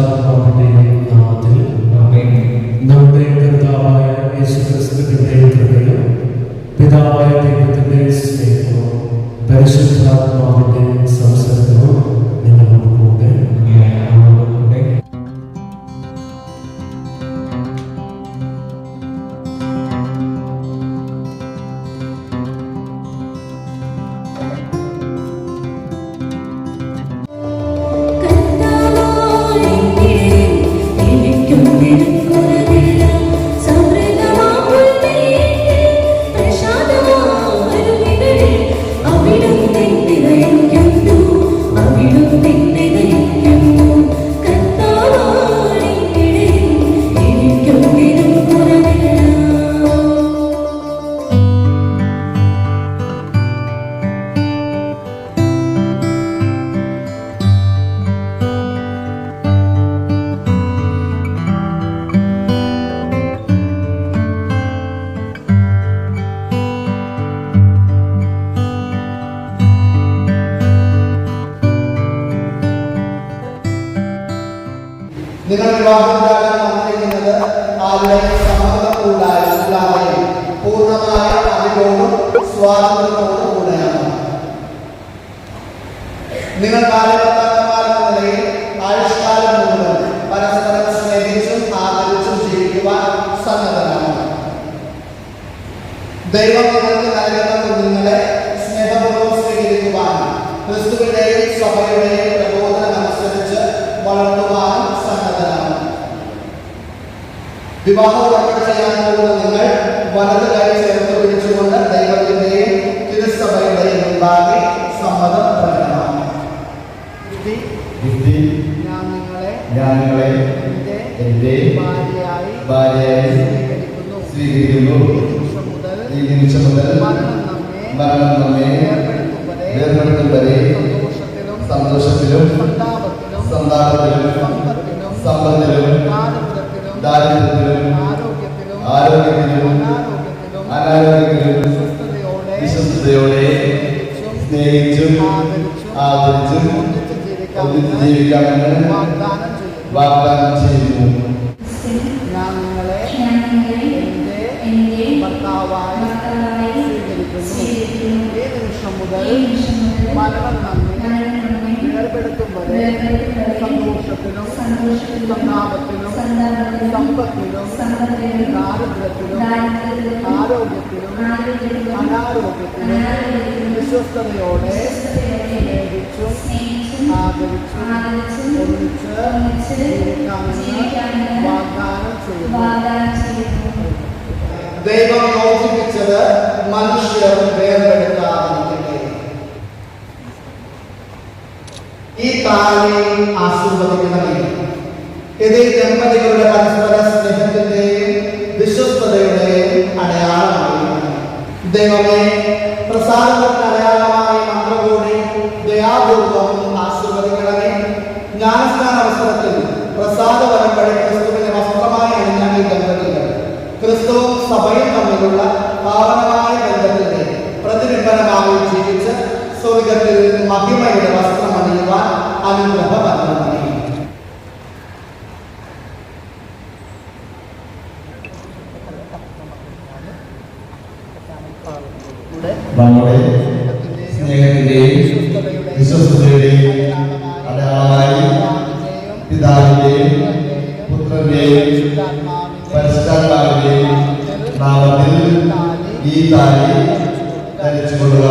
പരിശുദ്ധാത്മാവിന്റെ നാമത്തിൽ നമ്മുടെ കർത്താവായ യേശുക്രിസ്തുവിന്റെ കൃപയും പിതാവായ ദൈവത്തിന്റെ സ്നേഹവും പരിശുദ്ധാത്മാവിന്റെ സംസർഗവും നിങ്ങളോട് കൂടെ. നിങ്ങൾ വിവാഹത്തിലാകാൻ വന്നിരിക്കുന്നത് ആരുടെയും സമ്മതം കൂടാതെ പൂർണ്ണമായ അറിവോടും സ്വാതന്ത്ര്യത്തോടും കൂടെയാണ്. നിങ്ങൾ ഭാര്യാഭർത്താക്കന്മാരെന്ന നിലയിൽ ആയുഷ്കാലം മുഴുവൻ പരസ്പരം സ്നേഹിച്ചും ആദരിച്ചും ജീവിക്കുവാൻ സന്നദ്ധരാണ്. ദൈവം നിങ്ങൾക്ക് നൽകുന്ന കുഞ്ഞുങ്ങളെ സ്നേഹപൂർവ്വം സ്വീകരിക്കുവാൻ ക്രിസ്തുവിന്റെയും സഭയുടെയും പ്രബോധനമനുസരിച്ച് വളർത്തുവാനും സന്നദ്ധരാണ്. വിവാഹോടൊപ്പം ചെയ്യാൻ പോകുന്ന നിങ്ങൾ വലത് കൈ ചേർത്ത് പിടിച്ചുകൊണ്ട് ദൈവത്തിന്റെയും തിരുസഭയുടെയും മുൻപാകെ സമ്മതം പ്രകടമാണ്. ഞാൻ നിങ്ങളെ എന്റെ ഭാര്യയായി സ്വീകരിക്കുന്നു. ഈ നിമിഷം മുതൽ മരണം നമ്മെ വേർപെടുത്തും വരെ സന്തോഷത്തിലും സന്താപത്തിലും സമ്പത്തിലും ദാരിദ്ര്യത്തിലും ആരോഗ്യത്തിലും അനാരോഗ്യത്തിലും വിശ്വസ്തയോടെ സ്നേഹിച്ചും ആദരിച്ചും ഒന്നിച്ച് ജീവിക്കാമെന്ന് വാഗ്ദാനം ചെയ്യുന്നു. ഞാൻ നിങ്ങളെ എന്റെ ഭർത്താവായി സ്വീകരിക്കുന്നു. ഈ നിമിഷം മുതൽ മരണം നമ്മെ വേർപെടുത്തും വരെ സന്തോഷത്തിലും സന്താപത്തിലും സമ്പത്തിലും ദാരിദ്ര്യത്തിലും ആരോഗ്യത്തിലും അനാരോഗ്യത്തിലും വിശ്വസ്തയോടെ സ്നേഹിച്ചും ആദരിച്ചും ഒന്നിച്ച് ജീവിക്കാമെന്ന് വാഗ്ദാനം ചെയ്യുന്നു. ദൈവം യോജിപ്പിച്ചത് മനുഷ്യർ വേർപെടുത്താതിരിക്കട്ടെ. ഈ താലി ആശീർവദിക്കണമേ. ഇത് ദമ്പതികളുടെ പരസ്പര സ്നേഹത്തിന്റെയും വിശ്വസ്തതയുടെയും അടയാളമായി. ദൈവമേ, പ്രസാദത്തിന്റെ അടയാളമായ മന്ത്രകൂടി ദയാപൂർവം ആശീർവദിക്കണമേ. ജ്ഞാനസ്നാന അവസരത്തിൽ പ്രസാദവരം വഴി ക്രിസ്തുവിന്റെ വസ്ത്രമായി അണിഞ്ഞ ഈ ദമ്പതികൾ ക്രിസ്തുവും സഭയും തമ്മിലുള്ള പാവനമായ ബന്ധത്തിന്റെ പ്രതിബിംബനമായി ജീവിച്ച് സ്വർഗത്തിൽ മഹിമയുടെ വസ്ത്രം അണിയുവാൻ അനുഗ്രഹപത്രമേ. നമ്മുടെ സ്നേഹത്തിന്റെയും വിശ്വസ്തതയുടെയും അടയാളമായി പിതാവിന്റെയും പുത്രന്റെയും പരിശുദ്ധാത്മാവിന്റെയും നാമത്തിൽ ഈ താലി ധരിച്ചുകൊള്ളുക.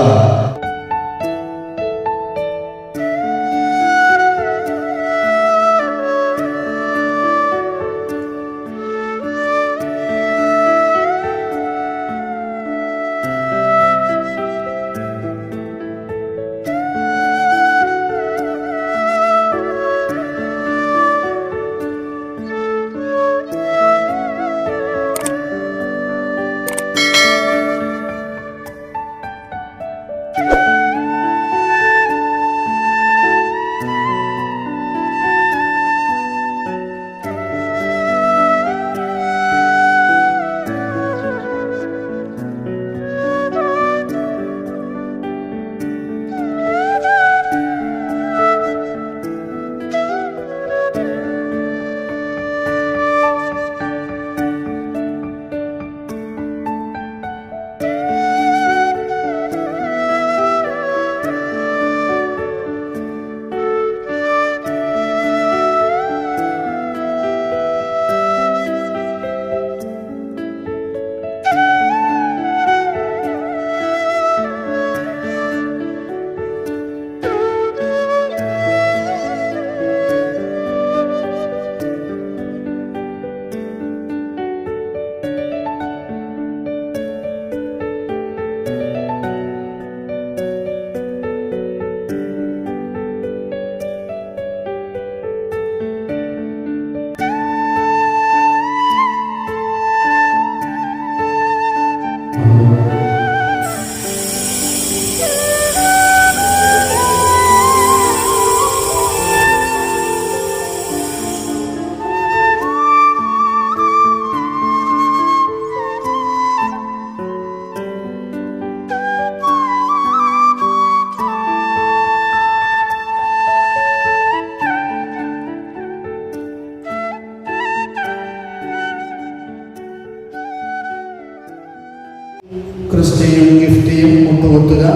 പുകുത്തുക.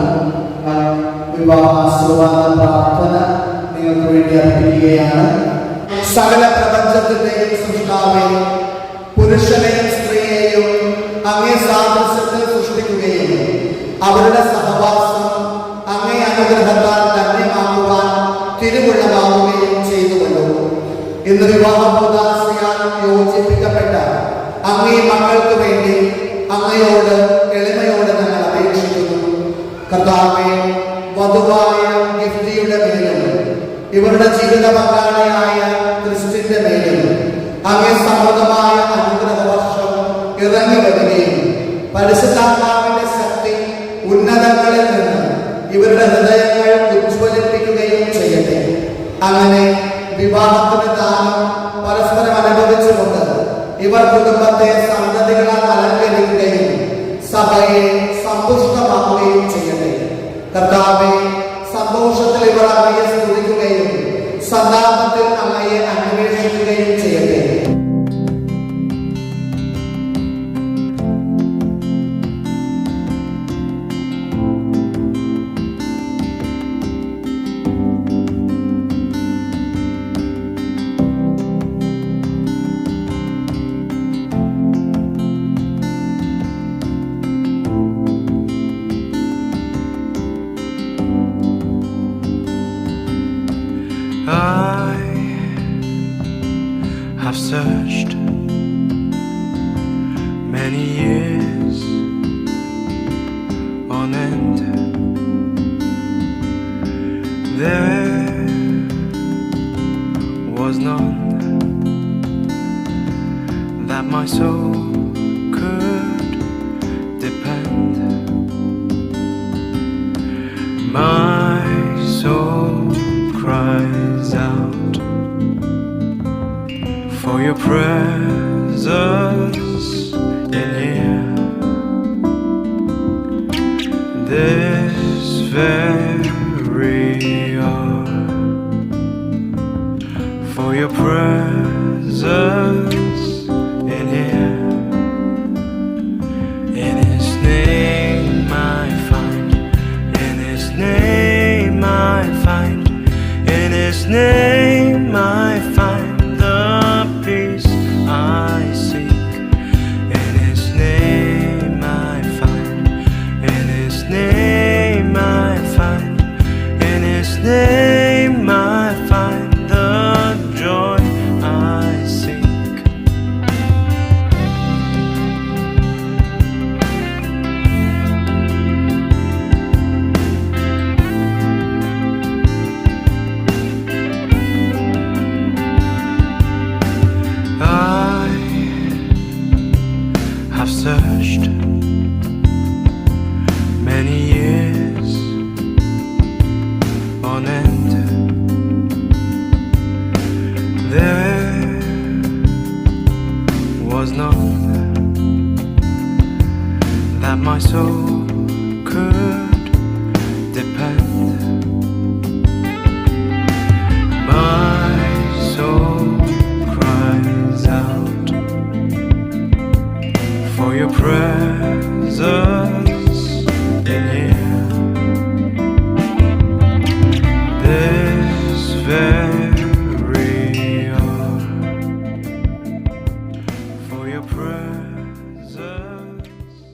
വിവാഹാശീർവാദ പ്രാർത്ഥന നിങ്ങൾക്ക് വേണ്ടി അർപ്പിക്കുകയാണ്. സകല പ്രപഞ്ചത്തിന്റെയും സൃഷ്ടാവേ, പുരുഷനെയും സ്ത്രീയെയും അങ്ങേ സാദൃശ്യത്തിൽ സൃഷ്ടിക്കുകയും അവരുടെ സഹവാസം അങ്ങേ അനുഗ്രഹത്താൽ ധന്യമാക്കുവാൻ തിരുവുള്ളമാവുകയും ചെയ്തുവല്ലോ. ഇന്ന് വിവാഹബോധാശ്രയാൽ യോജിപ്പിക്കപ്പെട്ട അങ്ങേ മക്കൾക്ക് വേണ്ടി അങ്ങയോട് എളിമയോട് ഞങ്ങൾ അപേക്ഷിക്കുന്നു. കർത്താവേ, വധുവായ ഗിഫ്റ്റിയുടെ മേലും ഇവരുടെ ജീവിത പങ്കാളിയായ ക്രിസ്റ്റിന്റെ മേലും അങ്ങേ സമൃദ്ധമായ അനുഗ്രഹ വർഷം ഇറങ്ങി വരികയും പരിശുദ്ധാത്മാവിന്റെ ശക്തി ഉന്നതങ്ങളിൽ നിന്ന് ഇവരുടെ ഹൃദയങ്ങൾ ഉജ്ജ്വലിപ്പിക്കുകയും ചെയ്യട്ടെ. അങ്ങനെ വിവാഹത്തിന് ദാനം പരസ്പരം അനുഭവിച്ചുകൊണ്ട് ഇവർ കുടുംബത്തെ സന്തതികളാൽ അലങ്കരിക്കുകയും സഭയെ സമ്പുഷ്ടമാക്കുകയും ചെയ്യട്ടെ. കർത്താവെ, സന്തോഷത്തിൽ ഇവർ അങ്ങയെ സ്തുതിക്കുകയും സന്താപത്തിൽ അങ്ങയെ അന്വേഷിക്കുകയും ചെയ്യട്ടെ. I've searched many years on end. There was none that my soul could depend. My soul cries out for your presence in here. This very hour, for your presence in here. In His name I find, in His name I find, in His name I find the peace I seek. In His name I find, in His name I find, in His name I find the joy I seek. I have searched many years on end. There was none that my soul could depend.